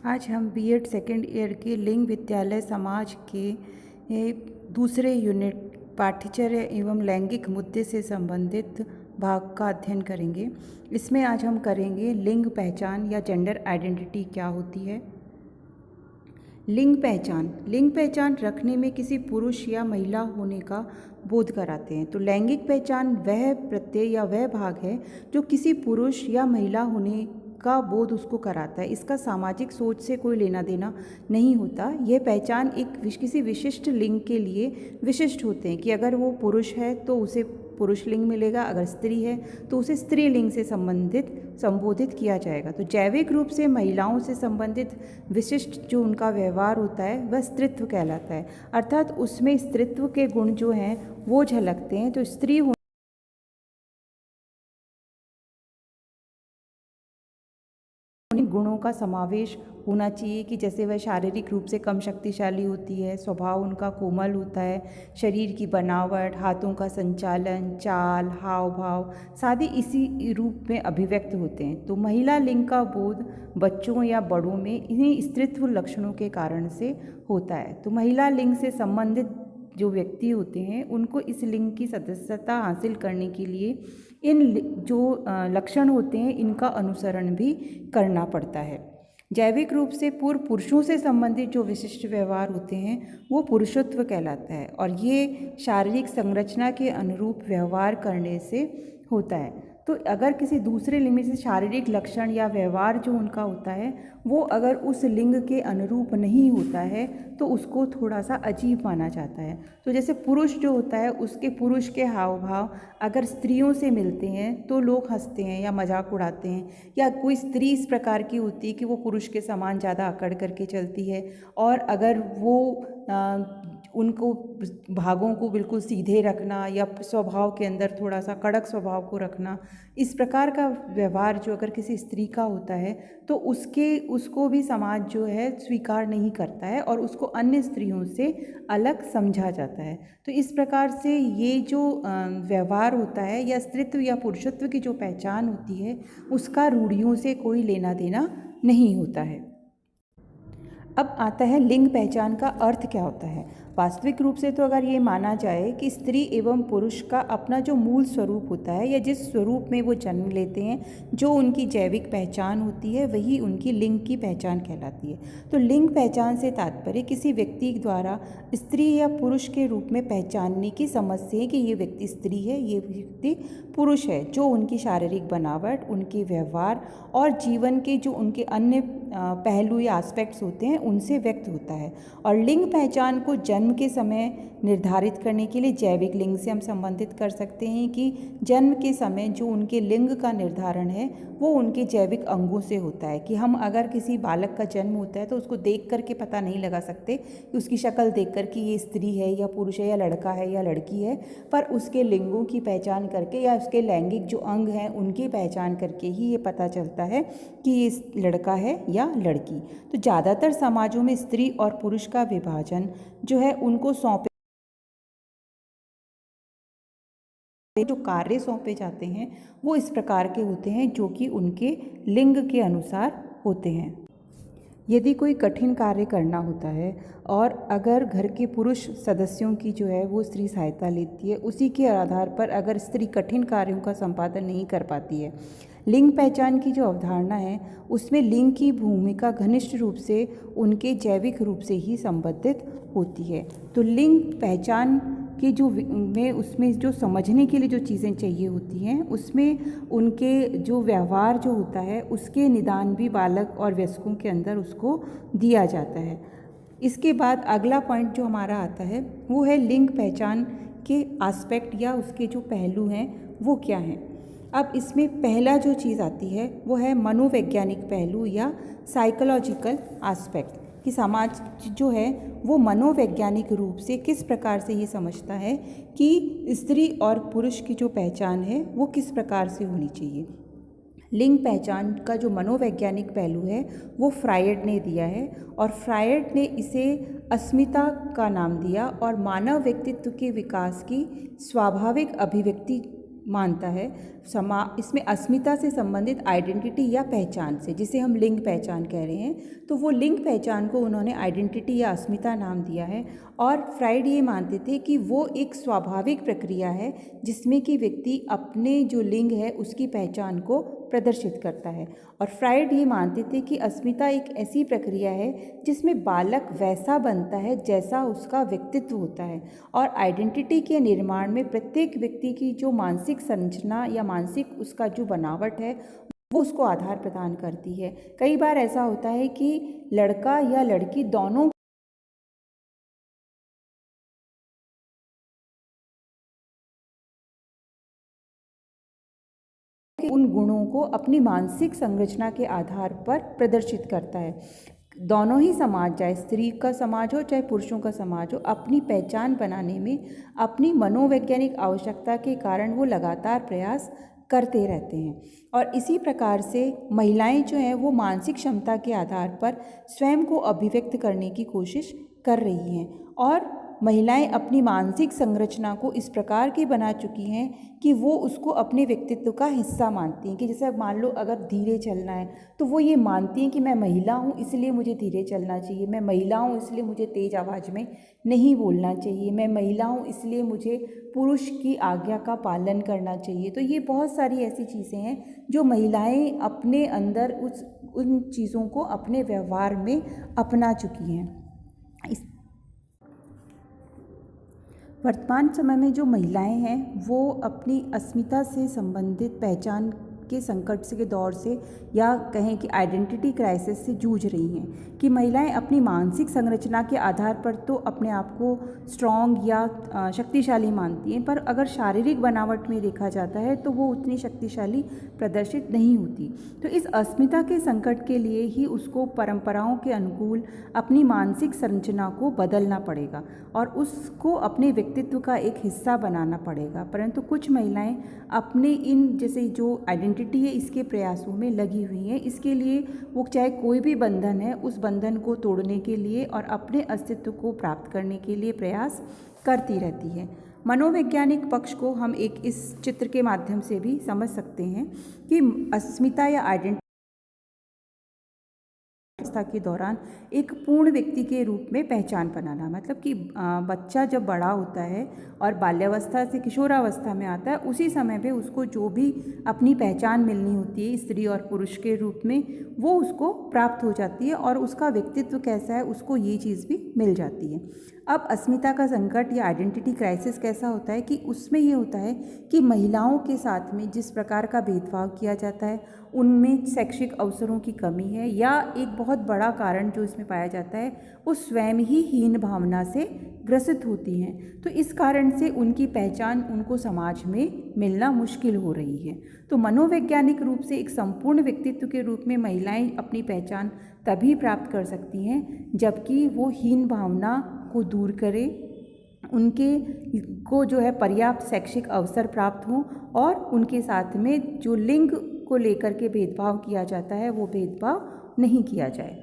आज हम BEd second year के लिंग विद्यालय समाज के दूसरे यूनिट पाठ्यचर्या एवं लैंगिक मुद्दे से संबंधित भाग का अध्ययन करेंगे। इसमें आज हम करेंगे लिंग पहचान या जेंडर आइडेंटिटी क्या होती है। लिंग पहचान रखने में किसी पुरुष या महिला होने का बोध कराते हैं। तो लैंगिक पहचान वह प्रत्यय या वह भाग है जो किसी पुरुष या महिला होने का बोध उसको कराता है। इसका सामाजिक सोच से कोई लेना देना नहीं होता। यह पहचान किसी विशिष्ट लिंग के लिए विशिष्ट होते हैं कि अगर वो पुरुष है तो उसे पुरुष लिंग मिलेगा, अगर स्त्री है तो उसे स्त्री लिंग से संबोधित किया जाएगा। तो जैविक रूप से महिलाओं से संबंधित विशिष्ट जो उनका व्यवहार होता है वह स्त्रीत्व कहलाता है, अर्थात उसमें स्त्रीत्व के गुण जो हैं वो झलकते हैं। तो स्त्री गुणों का समावेश होना चाहिए कि जैसे वह शारीरिक रूप से कम शक्तिशाली होती है, स्वभाव उनका कोमल होता है, शरीर की बनावट, हाथों का संचालन, चाल, हाव भाव सारे इसी रूप में अभिव्यक्त होते हैं। तो महिला लिंग का बोध बच्चों या बड़ों में इन्हीं स्त्रीत्व लक्षणों के कारण से होता है। तो महिला लिंग से संबंधित जो व्यक्ति होते हैं उनको इस लिंग की सदस्यता हासिल करने के लिए इन जो लक्षण होते हैं इनका अनुसरण भी करना पड़ता है। जैविक रूप से पूर्व पुरुषों से संबंधित जो विशिष्ट व्यवहार होते हैं वो पुरुषत्व कहलाता है और ये शारीरिक संरचना के अनुरूप व्यवहार करने से होता है। तो अगर किसी दूसरे लिंग में से शारीरिक लक्षण या व्यवहार जो उनका होता है वो अगर उस लिंग के अनुरूप नहीं होता है तो उसको थोड़ा सा अजीब माना जाता है। तो जैसे पुरुष जो होता है उसके पुरुष के हाव भाव अगर स्त्रियों से मिलते हैं तो लोग हंसते हैं या मजाक उड़ाते हैं, या कोई स्त्री इस प्रकार की होती है कि वो पुरुष के समान ज़्यादा अकड़ करके चलती है और अगर वो उनको भागों को बिल्कुल सीधे रखना या स्वभाव के अंदर थोड़ा सा कड़क स्वभाव को रखना, इस प्रकार का व्यवहार जो अगर किसी स्त्री का होता है तो उसको भी समाज जो है स्वीकार नहीं करता है और उसको अन्य स्त्रियों से अलग समझा जाता है। तो इस प्रकार से ये जो व्यवहार होता है या स्त्रीत्व या पुरुषत्व की जो पहचान होती है उसका रूढ़ियों से कोई लेना देना नहीं होता है। अब आता है लिंग पहचान का अर्थ क्या होता है। वास्तविक रूप से तो अगर ये माना जाए कि स्त्री एवं पुरुष का अपना जो मूल स्वरूप होता है या जिस स्वरूप में वो जन्म लेते हैं, जो उनकी जैविक पहचान होती है वही उनकी लिंग की पहचान कहलाती है। तो लिंग पहचान से तात्पर्य किसी व्यक्ति द्वारा स्त्री या पुरुष के रूप में पहचानने की समझ से है कि ये व्यक्ति स्त्री है, ये व्यक्ति पुरुष है, जो उनकी शारीरिक बनावट, उनके व्यवहार और जीवन के जो उनके अन्य पहलू या एस्पेक्ट्स होते हैं उनसे व्यक्त होता है। और लिंग पहचान को जन्म के समय निर्धारित करने के लिए जैविक लिंग से हम संबंधित कर सकते हैं कि जन्म के समय जो उनके लिंग का निर्धारण है वो उनके जैविक अंगों से होता है। कि हम अगर किसी बालक का जन्म होता है तो उसको देख करके पता नहीं लगा सकते कि उसकी शक्ल देख कर कि ये स्त्री है या पुरुष है या लड़का है या लड़की है, पर उसके लिंगों की पहचान करके या उसके लैंगिक जो अंग हैं उनकी पहचान करके ही ये पता चलता है कि ये लड़का है या लड़की। तो ज़्यादातर समाजों में स्त्री और पुरुष का विभाजन जो है उनको जो कार्य सौंपे जाते हैं वो इस प्रकार के होते हैं जो कि उनके लिंग के अनुसार होते हैं। यदि कोई कठिन कार्य करना होता है और अगर घर के पुरुष सदस्यों की जो है वो स्त्री सहायता लेती है, उसी के आधार पर अगर स्त्री कठिन कार्यों का संपादन नहीं कर पाती है। लिंग पहचान की जो अवधारणा है उसमें लिंग की भूमिका घनिष्ठ रूप से उनके जैविक रूप से ही संबंधित होती है। तो लिंग पहचान के जो उसमें जो समझने के लिए जो चीज़ें चाहिए होती हैं उसमें उनके जो व्यवहार जो होता है उसके निदान भी बालक और वयस्कों के अंदर उसको दिया जाता है। इसके बाद अगला पॉइंट जो हमारा आता है वो है लिंग पहचान के एस्पेक्ट या उसके जो पहलू हैं वो क्या हैं। अब इसमें पहला जो चीज़ आती है वो है मनोवैज्ञानिक पहलू या साइकोलॉजिकल एस्पेक्ट, कि समाज जो है वो मनोवैज्ञानिक रूप से किस प्रकार से ये समझता है कि स्त्री और पुरुष की जो पहचान है वो किस प्रकार से होनी चाहिए। लिंग पहचान का जो मनोवैज्ञानिक पहलू है वो फ्रायड ने दिया है और फ्रायड ने इसे अस्मिता का नाम दिया और मानव व्यक्तित्व के विकास की स्वाभाविक अभिव्यक्ति मानता है इसमें अस्मिता से संबंधित आइडेंटिटी या पहचान से, जिसे हम लिंग पहचान कह रहे हैं, तो वो लिंग पहचान को उन्होंने आइडेंटिटी या अस्मिता नाम दिया है। और फ्राइड ये मानते थे कि वो एक स्वाभाविक प्रक्रिया है जिसमें कि व्यक्ति अपने जो लिंग है उसकी पहचान को प्रदर्शित करता है। और फ्राइड ये मानते थे कि अस्मिता एक ऐसी प्रक्रिया है जिसमें बालक वैसा बनता है जैसा उसका व्यक्तित्व होता है, और आइडेंटिटी के निर्माण में प्रत्येक व्यक्ति की जो मानसिक संरचना या मानसिक उसका जो बनावट है वो उसको आधार प्रदान करती है। कई बार ऐसा होता है कि लड़का या लड़की दोनों उन गुणों को अपनी मानसिक संरचना के आधार पर प्रदर्शित करता है। दोनों ही समाज, चाहे स्त्री का समाज हो चाहे पुरुषों का समाज हो, अपनी पहचान बनाने में अपनी मनोवैज्ञानिक आवश्यकता के कारण वो लगातार प्रयास करते रहते हैं। और इसी प्रकार से महिलाएं जो हैं वो मानसिक क्षमता के आधार पर स्वयं को अभिव्यक्त करने की कोशिश कर रही हैं, और महिलाएं अपनी मानसिक संरचना को इस प्रकार की बना चुकी हैं कि वो उसको अपने व्यक्तित्व का हिस्सा मानती हैं। कि जैसे मान लो अगर धीरे चलना है तो वो ये मानती हैं कि मैं महिला हूँ इसलिए मुझे धीरे चलना चाहिए, मैं महिला हूँ इसलिए मुझे तेज़ आवाज़ में नहीं बोलना चाहिए, मैं महिला हूँ इसलिए मुझे पुरुष की आज्ञा का पालन करना चाहिए। तो ये बहुत सारी ऐसी चीज़ें हैं जो महिलाएं अपने अंदर उन चीज़ों को अपने व्यवहार में अपना चुकी हैं। वर्तमान समय में जो महिलाएं हैं वो अपनी अस्मिता से संबंधित पहचान के संकट से के दौर से, या कहें कि आइडेंटिटी क्राइसिस से जूझ रही हैं। कि महिलाएं अपनी मानसिक संरचना के आधार पर तो अपने आप को स्ट्रॉन्ग या शक्तिशाली मानती हैं, पर अगर शारीरिक बनावट में देखा जाता है तो वो उतनी शक्तिशाली प्रदर्शित नहीं होती। तो इस अस्मिता के संकट के लिए ही उसको परंपराओं के अनुकूल अपनी मानसिक संरचना को बदलना पड़ेगा और उसको अपने व्यक्तित्व का एक हिस्सा बनाना पड़ेगा। परंतु कुछ महिलाएं अपने इन जैसे जो आइडेंटिटी है इसके प्रयासों में लगी हुई हैं। इसके लिए वो चाहे कोई भी बंधन है उस बंधन को तोड़ने के लिए और अपने अस्तित्व को प्राप्त करने के लिए प्रयास करती रहती है। मनोवैज्ञानिक पक्ष को हम एक इस चित्र के माध्यम से भी समझ सकते हैं कि अस्मिता या आइडेंटिटी अवस्था के दौरान एक पूर्ण व्यक्ति के रूप में पहचान बनाना, मतलब कि बच्चा जब बड़ा होता है और बाल्यावस्था से किशोरावस्था में आता है उसी समय पे उसको जो भी अपनी पहचान मिलनी होती है स्त्री और पुरुष के रूप में वो उसको प्राप्त हो जाती है और उसका व्यक्तित्व कैसा है उसको ये चीज़ भी मिल जाती है। अब अस्मिता का संकट या आइडेंटिटी क्राइसिस कैसा होता है कि उसमें ये होता है कि महिलाओं के साथ में जिस प्रकार का भेदभाव किया जाता है उनमें शैक्षिक अवसरों की कमी है, या एक बहुत बड़ा कारण जो इसमें पाया जाता है वो स्वयं ही हीन भावना से ग्रसित होती हैं। तो इस कारण से उनकी पहचान उनको समाज में मिलना मुश्किल हो रही है। तो मनोवैज्ञानिक रूप से एक संपूर्ण व्यक्तित्व के रूप में महिलाएं अपनी पहचान तभी प्राप्त कर सकती हैं जबकि वो हीन भावना को दूर करें, उनके को जो है पर्याप्त शैक्षिक अवसर प्राप्त हों और उनके साथ में जो लिंग को लेकर के भेदभाव किया जाता है वो भेदभाव नहीं किया जाए।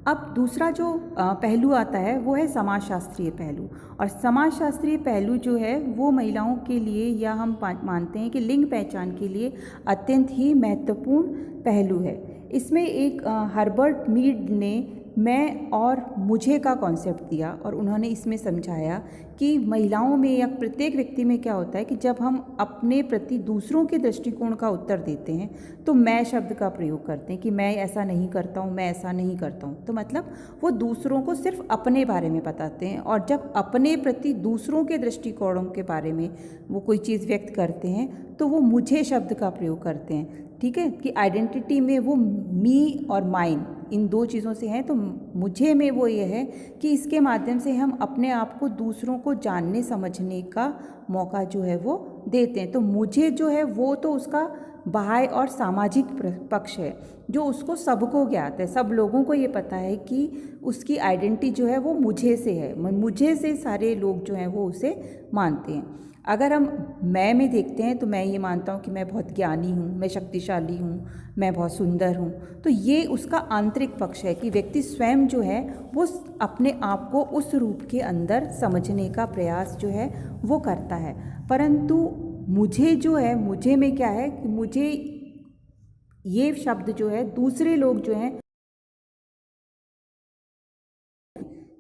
अब दूसरा जो पहलू आता है वो है समाजशास्त्रीय पहलू, और समाजशास्त्रीय पहलू जो है वो महिलाओं के लिए या हम मानते हैं कि लिंग पहचान के लिए अत्यंत ही महत्वपूर्ण पहलू है। इसमें एक हर्बर्ट मीड ने मैं और मुझे का कॉन्सेप्ट दिया और उन्होंने इसमें समझाया कि महिलाओं में या प्रत्येक व्यक्ति में क्या होता है कि जब हम अपने प्रति दूसरों के दृष्टिकोण का उत्तर देते हैं तो मैं शब्द का प्रयोग करते हैं कि मैं ऐसा नहीं करता हूँ, मैं ऐसा नहीं करता हूँ। तो मतलब वो दूसरों को सिर्फ अपने बारे में बताते हैं, और जब अपने प्रति दूसरों के दृष्टिकोणों के बारे में वो कोई चीज़ व्यक्त करते हैं तो वो मुझे शब्द का प्रयोग करते हैं। ठीक है, कि आइडेंटिटी में वो मी और माइन इन दो चीज़ों से हैं, तो मुझे में वो ये है कि इसके माध्यम से हम अपने आप को दूसरों को जानने समझने का मौका जो है वो देते हैं। तो मुझे जो है वो तो उसका बाह्य और सामाजिक पक्ष है जो उसको सबको ज्ञात है, सब लोगों को ये पता है कि उसकी आइडेंटिटी जो है वो मुझे से है, मुझे से सारे लोग जो हैं वो उसे मानते हैं। अगर हम मैं में देखते हैं तो मैं ये मानता हूँ कि मैं बहुत ज्ञानी हूँ, मैं शक्तिशाली हूँ, मैं बहुत सुंदर हूँ। तो ये उसका आंतरिक पक्ष है कि व्यक्ति स्वयं जो है वो अपने आप को उस रूप के अंदर समझने का प्रयास जो है वो करता है। परंतु मुझे जो है, मुझे में क्या है कि मुझे ये शब्द जो है दूसरे लोग जो हैं,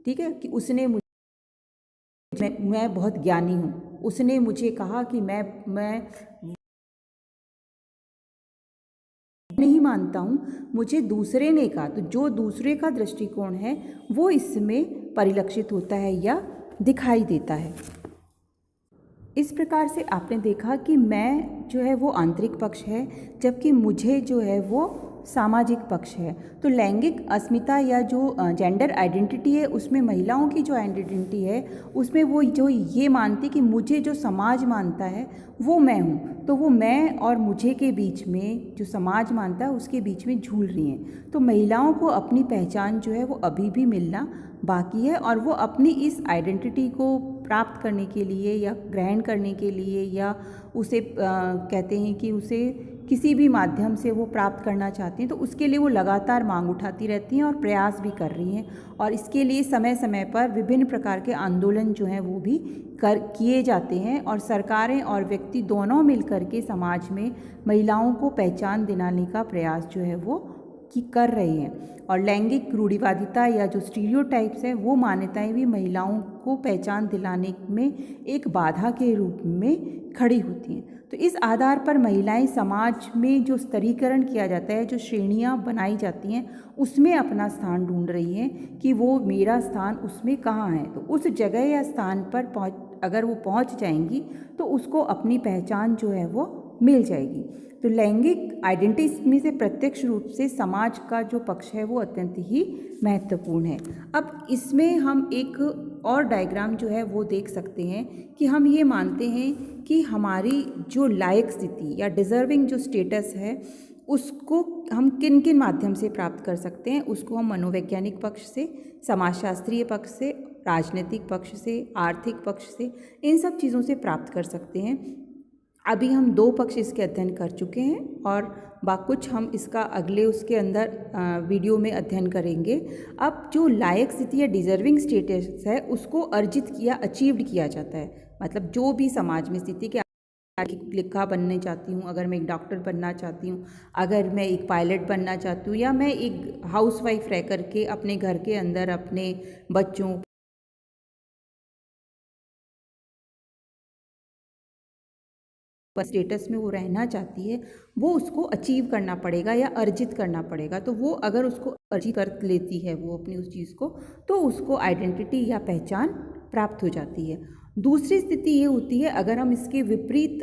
ठीक है, कि उसने मुझे, मैं बहुत ज्ञानी हूँ, उसने मुझे कहा कि मैं नहीं मानता हूँ, मुझे दूसरे ने कहा। तो जो दूसरे का दृष्टिकोण है वो इसमें परिलक्षित होता है या दिखाई देता है। इस प्रकार से आपने देखा कि मैं जो है वो आंतरिक पक्ष है, जबकि मुझे जो है वो सामाजिक पक्ष है। तो लैंगिक अस्मिता या जो जेंडर आइडेंटिटी है, उसमें महिलाओं की जो आइडेंटिटी है उसमें वो जो ये मानती कि मुझे जो समाज मानता है वो मैं हूँ, तो वो मैं और मुझे के बीच में जो समाज मानता है उसके बीच में झूल रही हैं। तो महिलाओं को अपनी पहचान जो है वो अभी भी मिलना बाकी है, और वो अपनी इस आइडेंटिटी को प्राप्त करने के लिए या ग्रहण करने के लिए या उसे कहते हैं कि उसे किसी भी माध्यम से वो प्राप्त करना चाहती हैं, तो उसके लिए वो लगातार मांग उठाती रहती हैं और प्रयास भी कर रही हैं। और इसके लिए समय समय पर विभिन्न प्रकार के आंदोलन जो हैं वो भी किए जाते हैं, और सरकारें और व्यक्ति दोनों मिलकर के समाज में महिलाओं को पहचान दिलाने का प्रयास जो है वो कर रहे हैं। और लैंगिक रूढ़िवादिता या जो स्टीरियोटाइप्स हैं वो मान्यताएं भी महिलाओं को पहचान दिलाने में एक बाधा के रूप में खड़ी होती हैं। तो इस आधार पर महिलाएं समाज में जो स्तरीकरण किया जाता है, जो श्रेणियां बनाई जाती हैं, उसमें अपना स्थान ढूंढ रही हैं कि वो मेरा स्थान उसमें कहाँ है। तो उस जगह या स्थान पर अगर वो पहुंच जाएंगी तो उसको अपनी पहचान जो है वो मिल जाएगी। तो लैंगिक आइडेंटिटी में से प्रत्यक्ष रूप से समाज का जो पक्ष है वो अत्यंत ही महत्वपूर्ण है। अब इसमें हम एक और डायग्राम जो है वो देख सकते हैं कि हम ये मानते हैं कि हमारी जो लायक स्थिति या डिज़र्विंग जो स्टेटस है उसको हम किन किन माध्यम से प्राप्त कर सकते हैं। उसको हम मनोवैज्ञानिक पक्ष से, समाजशास्त्रीय पक्ष से, राजनीतिक पक्ष से, आर्थिक पक्ष से, इन सब चीज़ों से प्राप्त कर सकते हैं। अभी हम 2 पक्ष इसके अध्ययन कर चुके हैं और कुछ हम इसका अगले उसके अंदर वीडियो में अध्ययन करेंगे। अब जो लायक स्थिति या डिज़र्विंग स्टेटस है उसको अर्जित किया, अचीव्ड किया जाता है। मतलब जो भी समाज में स्थिति के लिखा बनने चाहती हूँ, अगर मैं एक डॉक्टर बनना चाहती हूँ, अगर मैं एक पायलट बनना चाहती हूँ, या मैं एक हाउसवाइफ रह करके अपने घर के अंदर अपने बच्चों स्टेटस में वो रहना चाहती है, वो उसको अचीव करना पड़ेगा या अर्जित करना पड़ेगा। तो वो अगर उसको अर्जित कर लेती है वो अपनी उस चीज़ को, तो उसको आइडेंटिटी या पहचान प्राप्त हो जाती है। दूसरी स्थिति ये होती है, अगर हम इसके विपरीत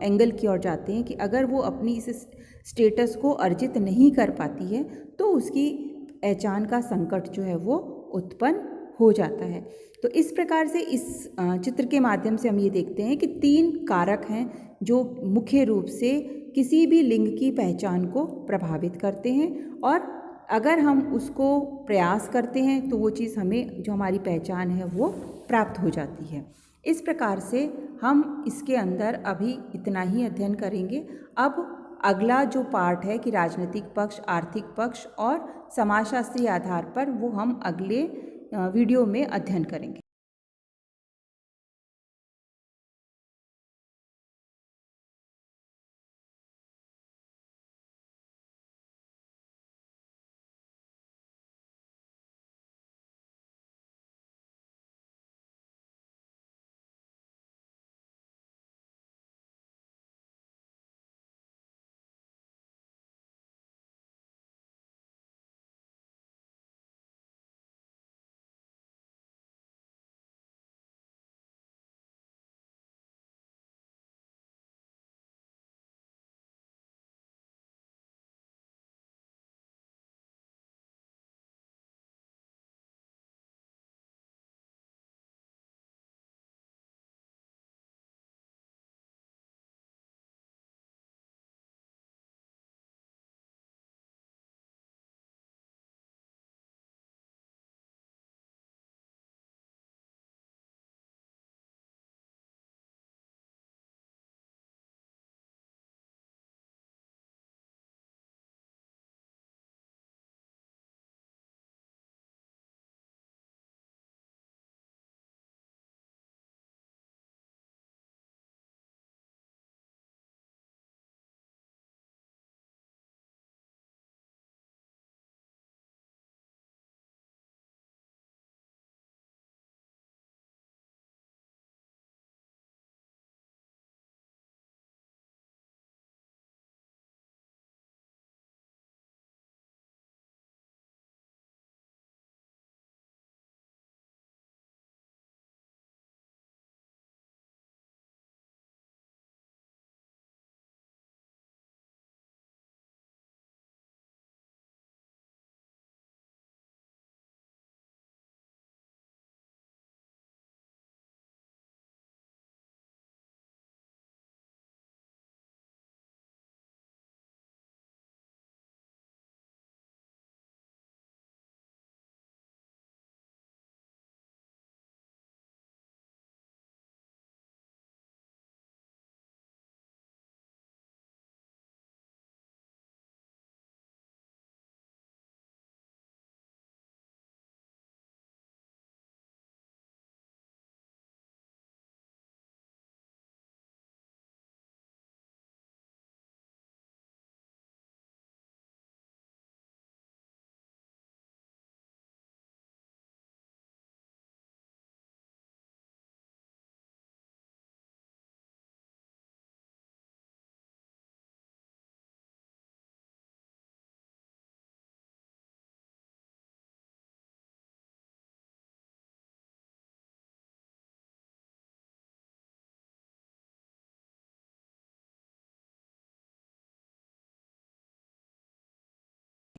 एंगल की ओर जाते हैं कि अगर वो अपनी इस स्टेटस को अर्जित नहीं कर पाती है तो उसकी पहचान का संकट जो है वो उत्पन्न हो जाता है। तो इस प्रकार से इस चित्र के माध्यम से हम ये देखते हैं कि 3 कारक हैं जो मुख्य रूप से किसी भी लिंग की पहचान को प्रभावित करते हैं, और अगर हम उसको प्रयास करते हैं तो वो चीज़ हमें, जो हमारी पहचान है, वो प्राप्त हो जाती है। इस प्रकार से हम इसके अंदर अभी इतना ही अध्ययन करेंगे। अब अगला जो पार्ट है कि राजनीतिक पक्ष, आर्थिक पक्ष और समाजशास्त्रीय आधार पर, वो हम अगले वीडियो में अध्ययन करेंगे।